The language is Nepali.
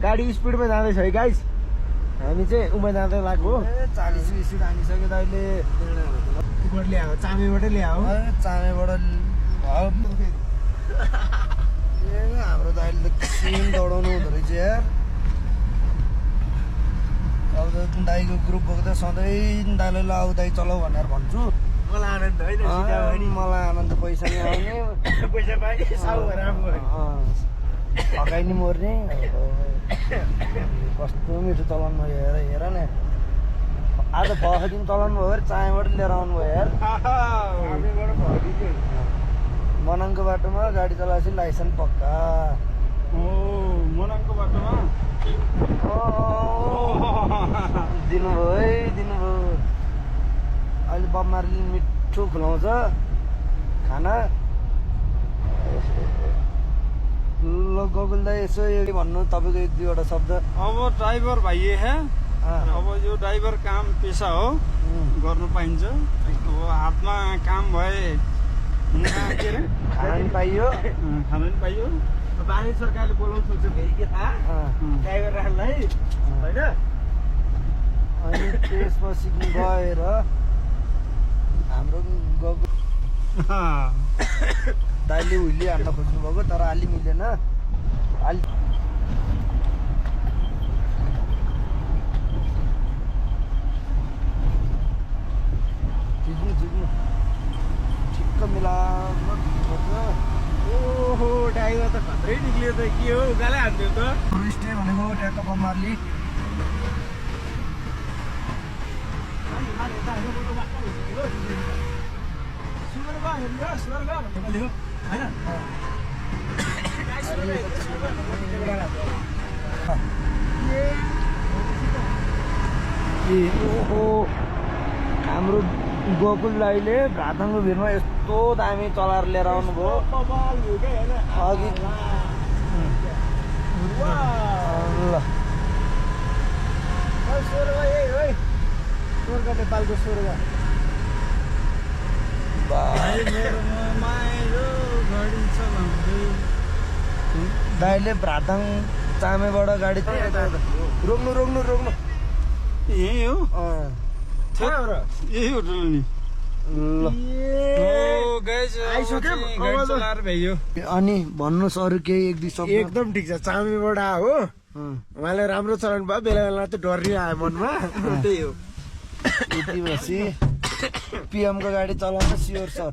गाडी स्पिडमा जाँदैछ है गाइस हामी चाहिँ उमा जाँदै लाग्यो 40 स्पिड हानिसक्यो त अहिले टिकट ल्यायो चामेबाटै ल्यायो चामेबाट हाम्रो त अहिले त सिम दौडाउनु हुँदो रहेछ यार अब त दाइको ग्रुप भएको त सधैँ दाइले ल आऊ दाइ चलाऊ भनेर भन्छु मलाई आनन्द होइन मलाई आनन्द पैसा नि आउने पैसा पाएँ साउ भएर आफू थकाइ नि मर्ने कस्तो मिठो चलाउनु भयो हेर न आज भर्खर दिन चलाउनु भयो चायबाट लिएर आउनु भयो यार मनाङको बाटोमा गाडी चलाएपछि लाइसेन्स पक्का मनाङको बाटोमा दिनुभयो है दिनुभयो अहिले बब मार्ली मिठो खुलाउँछ खाना ल गगुल दाइ यसो भन्नु तपाईँको एक दुईवटा शब्द अब ड्राइभर भाइए है अब यो ड्राइभर काम पेसा हो गर्नु पाइन्छ अब हातमा काम भए के अरे खाना पनि पाइयो खाना पनि पाइयो बानी सरकारले बोलाउनु सक्छ फेरि के थाहा ड्राइभर राख्नलाई होइन अनि त्यसपछि गएर हाम्रो गगुल दाइले उहिले हान्न खोज्नु भएको तर अलि मिलेन अलि झिक्नु ठिक्क मिलाउनु ओहो ड्राइभर त खत्रै निक्लियो त के हो उकालै हान्थ्यो त टुरिस्टै भनेको ट्याक्क बब मार्ली ओहो हाम्रो गोकुल दाइले भातङको भिरमा यस्तो दामी चलाएर लिएर आउनुभयो अघि ल स्वर्ग नेपालको स्वर्ग दाइले भ्राताङ चामेबाट गाडी रोक्नु रोक्नु रोक्नु यही हो यही होटल नि ल चलाएर भ्याइयो अनि भन्नुहोस् अरू केही एक दुई शब्द एकदम ठिक छ चामीबाट हो उहाँले राम्रो चलाउनु भयो बेला बेला त डर आयो मनमा त्यही हो यति बसी पिएमको गाडी चलाउनु स्योर सर